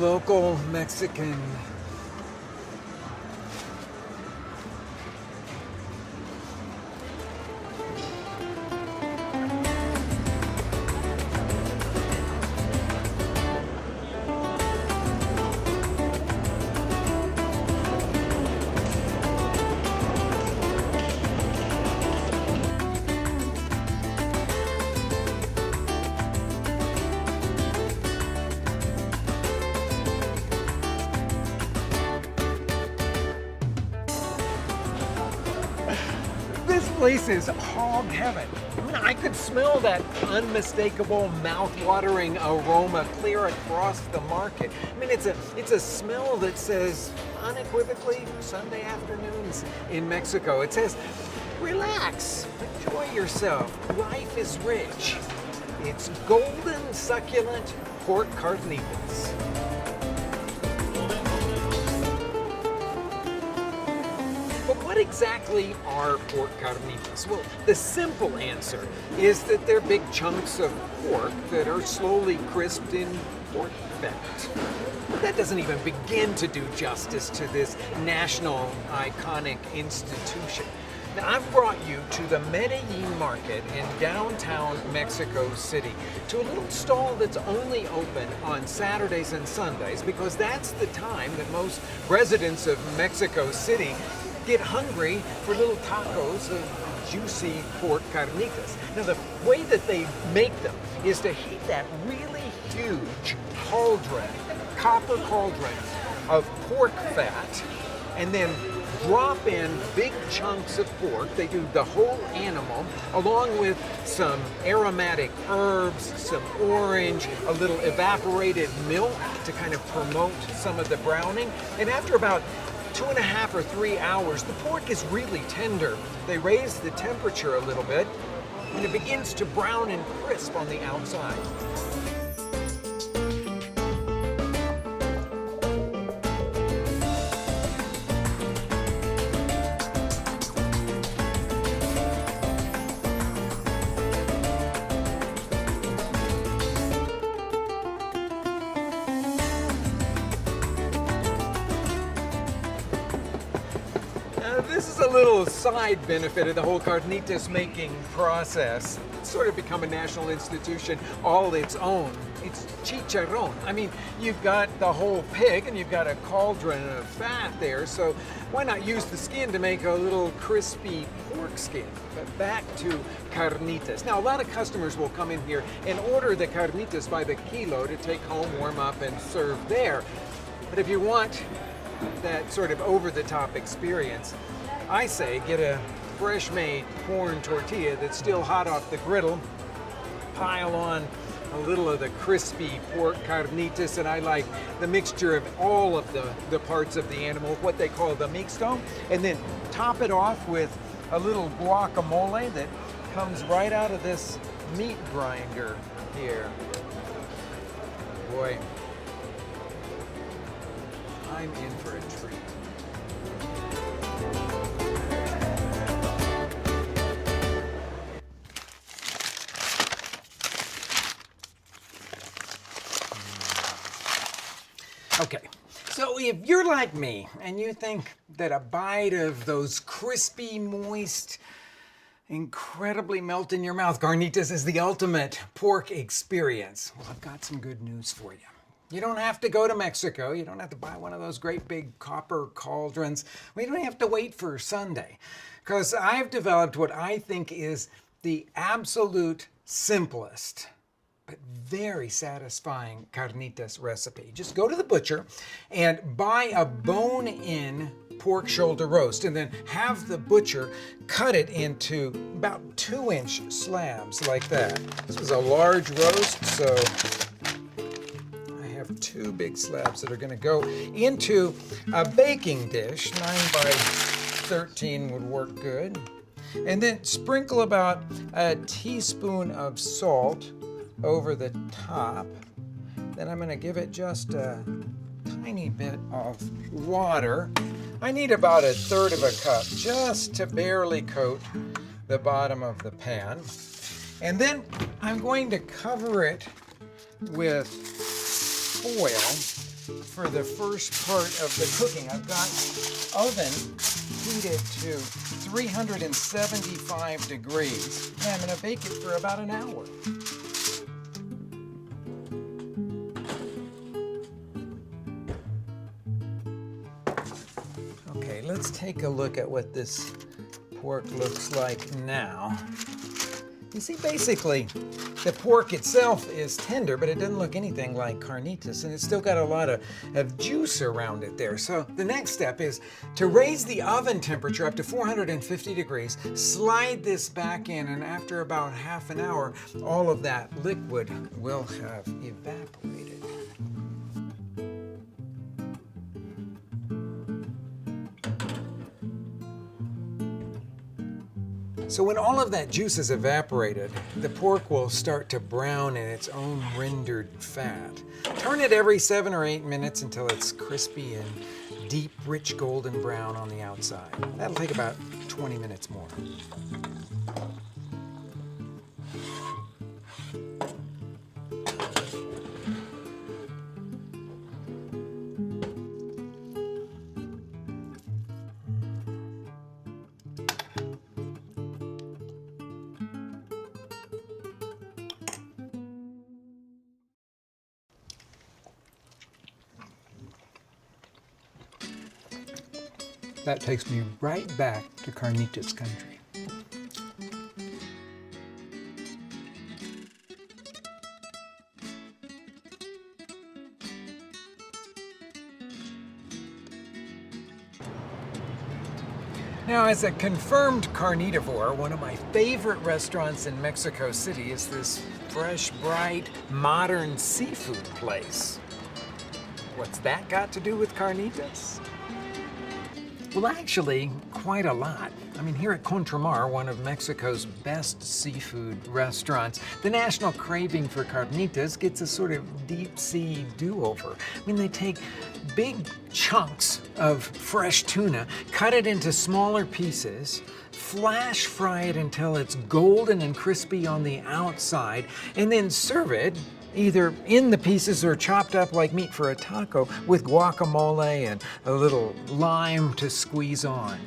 local Mexican. This place is hog heaven. I mean, I could smell that unmistakable mouth-watering aroma clear across the market. I mean, it's a smell that says unequivocally Sunday afternoons in Mexico. It says, relax, enjoy yourself. Life is rich. It's golden, succulent pork carnitas. But what exactly are pork carnitas? Well, the simple answer is that they're big chunks of pork that are slowly crisped in pork fat. That doesn't even begin to do justice to this national iconic institution. Now, I've brought you to the Medellin Market in downtown Mexico City, to a little stall that's only open on Saturdays and Sundays, because that's the time that most residents of Mexico City get hungry for little tacos of juicy pork carnitas. Now, the way that they make them is to heat that really huge cauldron, copper cauldron of pork fat, and then drop in big chunks of pork. They do the whole animal, along with some aromatic herbs, some orange, a little evaporated milk to kind of promote some of the browning. And after about 2.5 or 3 hours, the pork is really tender. They raise the temperature a little bit, and it begins to brown and crisp on the outside. This is a little side benefit of the whole carnitas making process. It's sort of become a national institution all its own. It's chicharrón. I mean, you've got the whole pig and you've got a cauldron of fat there, so why not use the skin to make a little crispy pork skin? But back to carnitas. Now, a lot of customers will come in here and order the carnitas by the kilo to take home, warm up, and serve there. But if you want that sort of over-the-top experience, I say get a fresh-made corn tortilla that's still hot off the griddle, pile on a little of the crispy pork carnitas, and I like the mixture of all of the parts of the animal, what they call the mixto, and then top it off with a little guacamole that comes right out of this meat grinder here. Boy, I'm in for a treat. Okay, so if you're like me and you think that a bite of those crispy, moist, incredibly melt in your mouth carnitas is the ultimate pork experience, well, I've got some good news for you. You don't have to go to Mexico. You don't have to buy one of those great big copper cauldrons. We don't have to wait for Sunday, because I've developed what I think is the absolute simplest but very satisfying carnitas recipe. Just go to the butcher and buy a bone-in pork shoulder roast, and then have the butcher cut it into about 2-inch slabs like that. This was a large roast, so I have 2 big slabs that are going to go into a baking dish. 9 by 13 would work good. And then sprinkle about a teaspoon of salt over the top. Then I'm going to give it just a tiny bit of water. I need about 1/3 of a cup just to barely coat the bottom of the pan. And then I'm going to cover it with foil for the first part of the cooking. I've got oven heated to 375 degrees. And I'm going to bake it for about an hour. Okay, let's take a look at what this pork looks like now. You see, basically, the pork itself is tender, but it doesn't look anything like carnitas, and it's still got a lot of juice around it there. So the next step is to raise the oven temperature up to 450 degrees, slide this back in, and after about half an hour, all of that liquid will have evaporated. So when all of that juice is evaporated, the pork will start to brown in its own rendered fat. Turn it every 7 or 8 minutes until it's crispy and deep, rich golden brown on the outside. That'll take about 20 minutes more. That takes me right back to carnitas country. Now, as a confirmed carnita-vore, one of my favorite restaurants in Mexico City is this fresh, bright, modern seafood place. What's that got to do with carnitas? Well, actually, quite a lot. I mean, here at Contramar, one of Mexico's best seafood restaurants, the national craving for carnitas gets a sort of deep-sea do-over. I mean, they take big chunks of fresh tuna, cut it into smaller pieces, flash fry it until it's golden and crispy on the outside, and then serve it either in the pieces or chopped up like meat for a taco with guacamole and a little lime to squeeze on.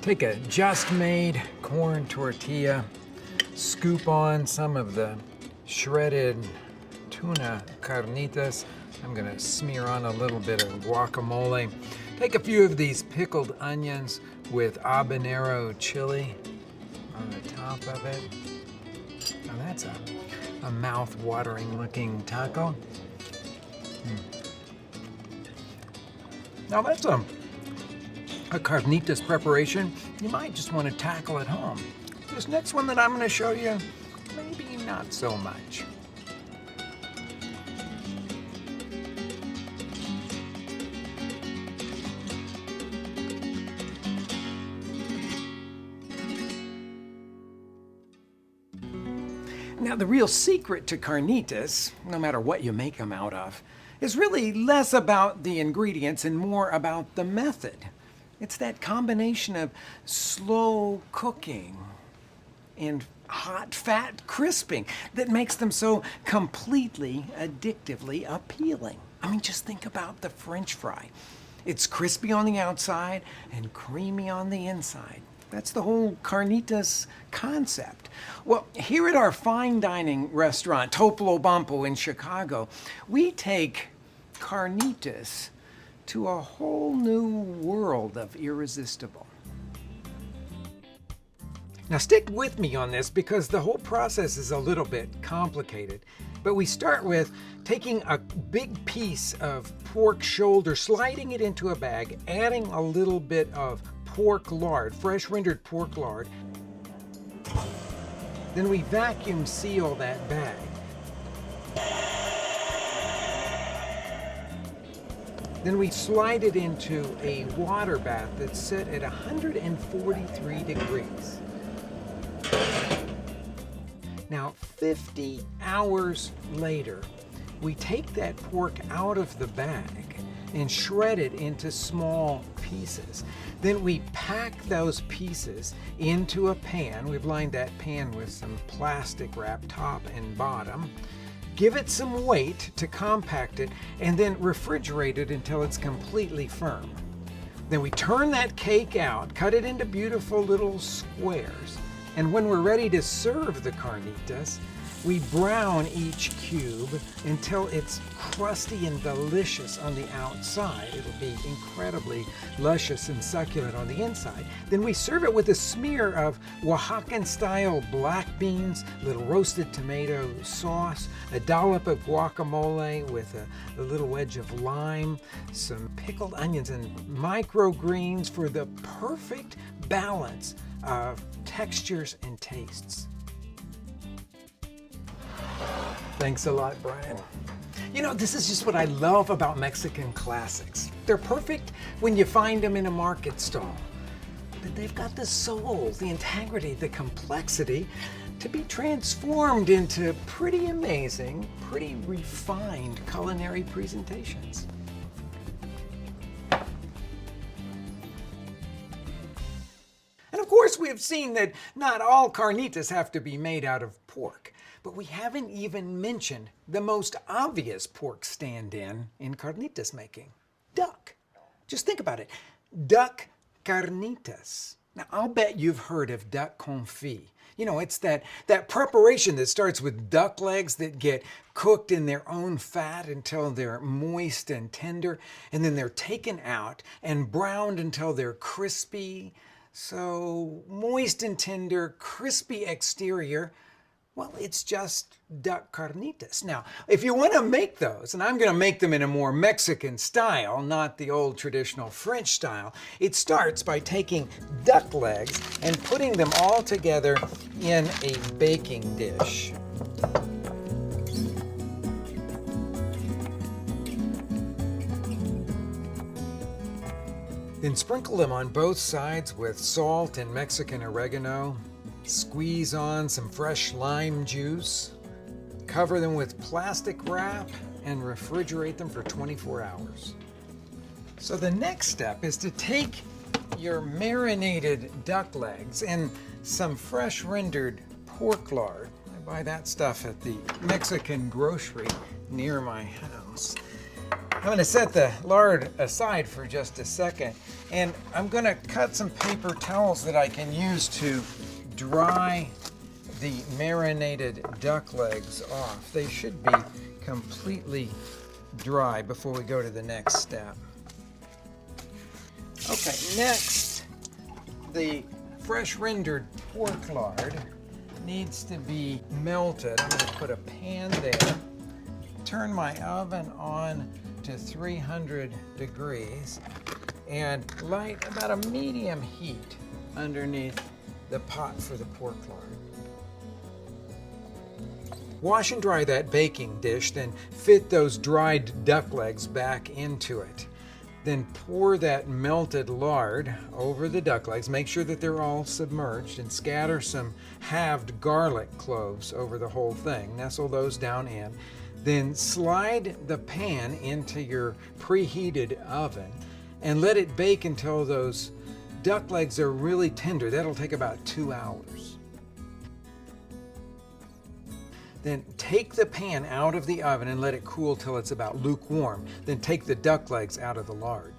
Take a just-made corn tortilla, scoop on some of the shredded tuna carnitas. I'm gonna smear on a little bit of guacamole. Take a few of these pickled onions with habanero chili on the top of it. Now that's a mouth-watering looking taco. Now that's a carnitas preparation you might just want to tackle at home. This next one that I'm going to show you, maybe not so much. Now, the real secret to carnitas, no matter what you make them out of, is really less about the ingredients and more about the method. It's that combination of slow cooking and hot fat crisping that makes them so completely addictively appealing. I mean, just think about the French fry. It's crispy on the outside and creamy on the inside. That's the whole carnitas concept. Well, here at our fine dining restaurant, Topolobambo in Chicago, we take carnitas to a whole new world of irresistible. Now stick with me on this because the whole process is a little bit complicated. But we start with taking a big piece of pork shoulder, sliding it into a bag, adding a little bit of pork lard, fresh rendered pork lard. Then we vacuum seal that bag. Then we slide it into a water bath that's set at 143 degrees. Now, 50 hours later, we take that pork out of the bag and shred it into small pieces. Then we pack those pieces into a pan. We've lined that pan with some plastic wrap top and bottom. Give it some weight to compact it, and then refrigerate it until it's completely firm. Then we turn that cake out, cut it into beautiful little squares, and when we're ready to serve the carnitas, we brown each cube until it's crusty and delicious on the outside. It'll be incredibly luscious and succulent on the inside. Then we serve it with a smear of Oaxacan-style black beans, little roasted tomato sauce, a dollop of guacamole with a little wedge of lime, some pickled onions and microgreens for the perfect balance of textures and tastes. Thanks a lot, Brian. You know, this is just what I love about Mexican classics. They're perfect when you find them in a market stall. But they've got the soul, the integrity, the complexity to be transformed into pretty amazing, pretty refined culinary presentations. And of course, we have seen that not all carnitas have to be made out of pork. But we haven't even mentioned the most obvious pork stand-in in carnitas making, duck. Just think about it, Duck Carnitas. Now, I'll bet you've heard of duck confit. You know, it's that preparation that starts with duck legs that get cooked in their own fat until they're moist and tender, and then they're taken out and browned until they're crispy. So, moist and tender, crispy exterior. Well, it's just duck carnitas. Now, if you want to make those, and I'm going to make them in a more Mexican style, not the old traditional French style, it starts by taking duck legs and putting them all together in a baking dish. Then sprinkle them on both sides with salt and Mexican oregano. Squeeze on some fresh lime juice, cover them with plastic wrap, and refrigerate them for 24 hours. So the next step is to take your marinated duck legs and some fresh rendered pork lard. I buy that stuff at the Mexican grocery near my house. I'm going to set the lard aside for just a second, and I'm going to cut some paper towels that I can use to dry the marinated duck legs off. They should be completely dry before we go to the next step. Okay, next, the fresh rendered pork lard needs to be melted. I'm going to put a pan there, turn my oven on to 300 degrees, and light about a medium heat underneath the pot for the pork lard. Wash and dry that baking dish, then fit those dried duck legs back into it. Then pour that melted lard over the duck legs. Make sure that they're all submerged, and scatter some halved garlic cloves over the whole thing. Nestle those down in. Then slide the pan into your preheated oven and let it bake until those duck legs are really tender. That'll take about 2 hours. Then take the pan out of the oven and let it cool till it's about lukewarm. Then take the duck legs out of the lard.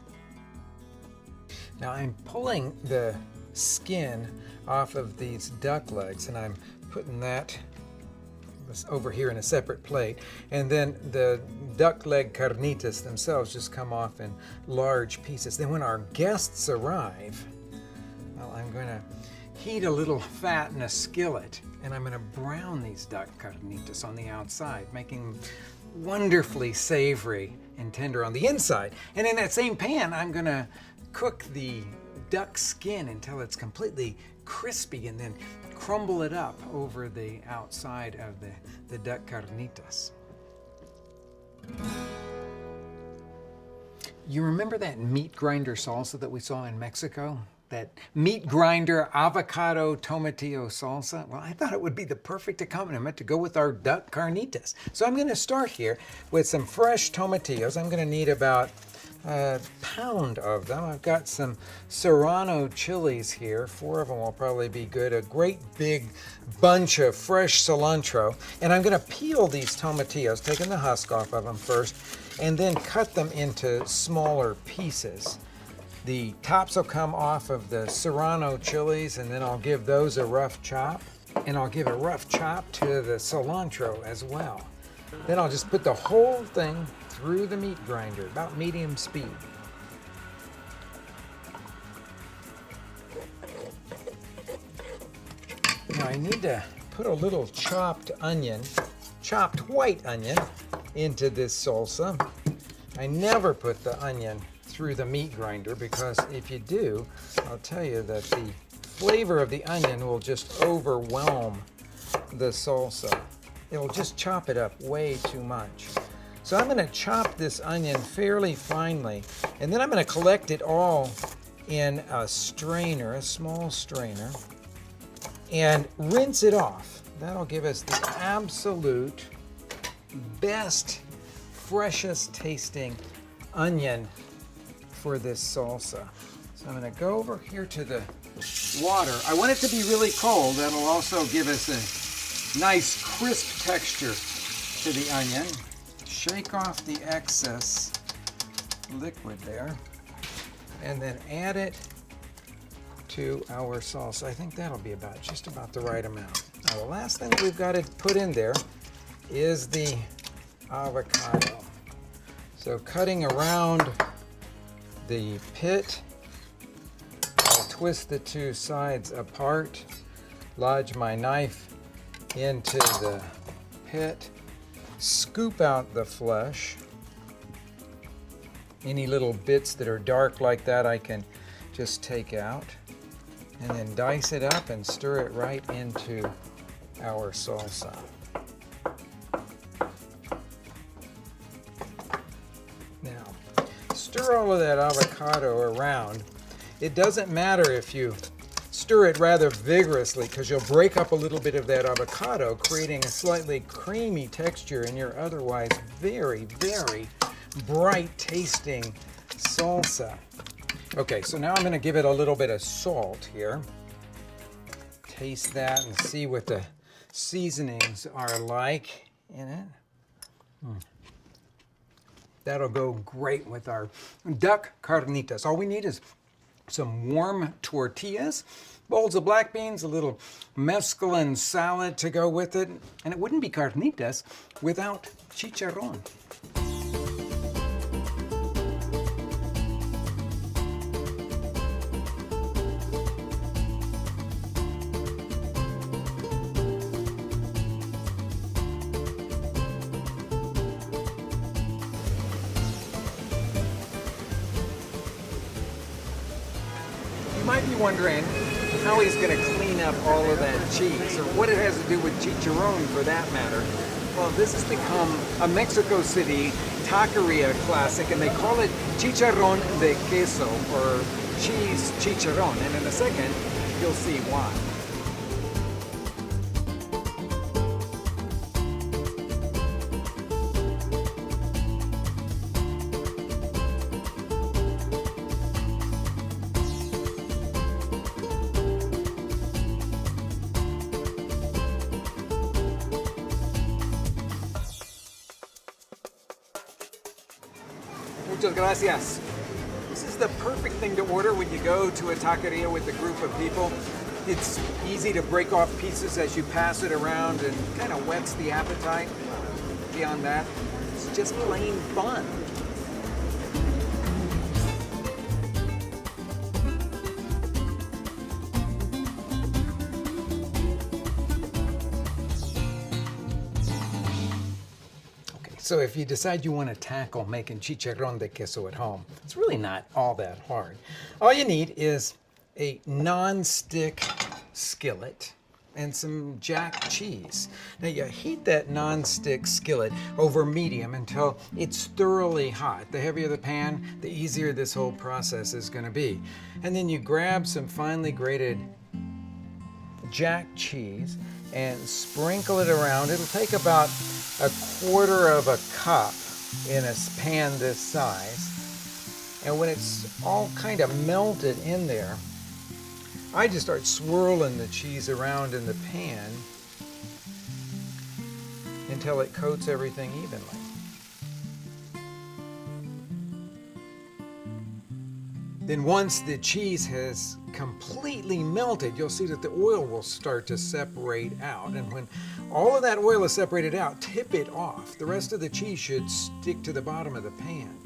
Now I'm pulling the skin off of these duck legs, and I'm putting that over here in a separate plate. And then the duck leg carnitas themselves just come off in large pieces. Then when our guests arrive, well, I'm going to heat a little fat in a skillet, and I'm going to brown these duck carnitas on the outside, making them wonderfully savory and tender on the inside. And in that same pan, I'm going to cook the duck skin until it's completely crispy and then crumble it up over the outside of the duck carnitas. You remember that meat grinder salsa that we saw in Mexico? That meat grinder avocado tomatillo salsa? Well, I thought it would be the perfect accompaniment to go with our duck carnitas. So I'm going to start here with some fresh tomatillos. I'm going to need about a pound of them. I've got some serrano chilies here. 4 of them will probably be good. A great big bunch of fresh cilantro. And I'm going to peel these tomatillos, taking the husk off of them first, and then cut them into smaller pieces. The tops will come off of the serrano chilies, and then I'll give those a rough chop. And I'll give a rough chop to the cilantro as well. Then I'll just put the whole thing through the meat grinder, about medium speed. Now I need to put a little chopped onion, chopped white onion, into this salsa. I never put the onion through the meat grinder because if you do, I'll tell you that the flavor of the onion will just overwhelm the salsa. It'll just chop it up way too much. So I'm going to chop this onion fairly finely, and then I'm going to collect it all in a strainer, a small strainer, and rinse it off. That'll give us the absolute best, freshest tasting onion for this salsa. So I'm going to go over here to the water. I want it to be really cold. That'll also give us a nice crisp texture to the onion. Shake off the excess liquid there, and then add it to our salsa. I think that'll be just about the right amount. Now the last thing that we've got to put in there is the avocado. So cutting around the pit, I'll twist the two sides apart, lodge my knife into the pit, scoop out the flesh. Any little bits that are dark like that I can just take out, and then dice it up and stir it right into our salsa. Now, stir all of that avocado around. It doesn't matter if you stir it rather vigorously because you'll break up a little bit of that avocado, creating a slightly creamy texture in your otherwise very, very bright tasting salsa. Okay, so now I'm going to give it a little bit of salt here. Taste that and see what the seasonings are like in it. That'll go great with our duck carnitas. All we need is some warm tortillas, bowls of black beans, a little mesclun salad to go with it, and it wouldn't be carnitas without chicharron. You might be wondering how he's going to clean up all of that cheese, or what it has to do with chicharron for that matter. Well, this has become a Mexico City taqueria classic, and they call it chicharrón de queso, or cheese chicharrón, and in a second, you'll see why. Muchas gracias. This is the perfect thing to order when you go to a taqueria with a group of people. It's easy to break off pieces as you pass it around and kind of whets the appetite. Beyond that, it's just plain fun. So if you decide you want to tackle making chicharrón de queso at home, it's really not all that hard. All you need is a non-stick skillet and some jack cheese. Now you heat that non-stick skillet over medium until it's thoroughly hot. The heavier the pan, the easier this whole process is going to be. And then you grab some finely grated jack cheese and sprinkle it around. It'll take about 1/4 cup in a pan this size. And when it's all kind of melted in there, I just start swirling the cheese around in the pan until it coats everything evenly. Then once the cheese has completely melted, you'll see that the oil will start to separate out. And when all of that oil is separated out, tip it off. The rest of the cheese should stick to the bottom of the pan.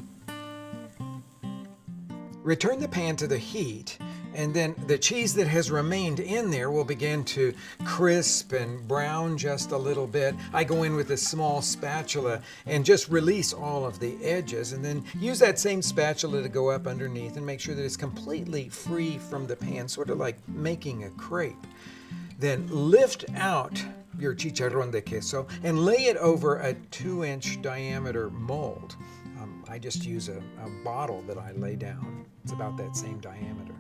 Return the pan to the heat, and then the cheese that has remained in there will begin to crisp and brown just a little bit. I go in with a small spatula and just release all of the edges, and then use that same spatula to go up underneath and make sure that it's completely free from the pan, sort of like making a crepe. Then lift out your chicharrón de queso and lay it over a 2-inch diameter mold. I just use a bottle that I lay down. It's about that same diameter.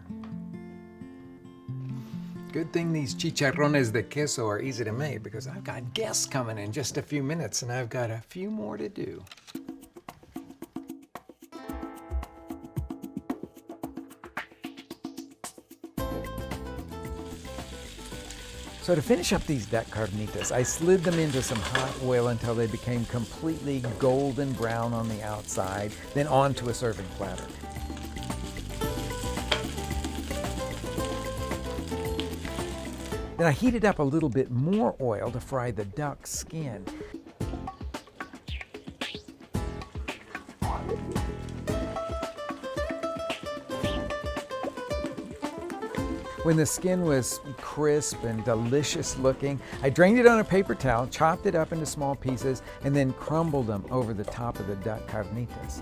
Good thing these chicharrones de queso are easy to make, because I've got guests coming in just a few minutes and I've got a few more to do. So to finish up these duck carnitas, I slid them into some hot oil until they became completely golden brown on the outside, then onto a serving platter. Then I heated up a little bit more oil to fry the duck skin. When the skin was crisp and delicious looking, I drained it on a paper towel, chopped it up into small pieces, and then crumbled them over the top of the duck carnitas.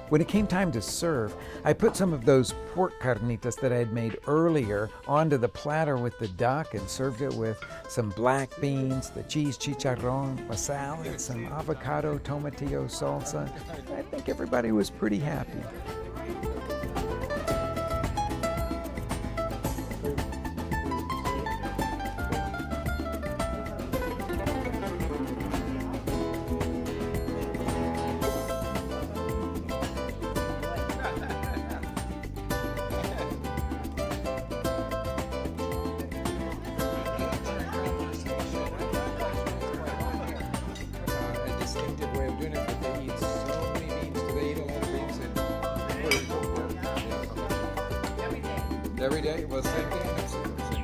When it came time to serve, I put some of those pork carnitas that I had made earlier onto the platter with the duck and served it with some black beans, the cheese chicharrón, a salad, some avocado tomatillo salsa. I think everybody was pretty happy. Every day? Well, same thing.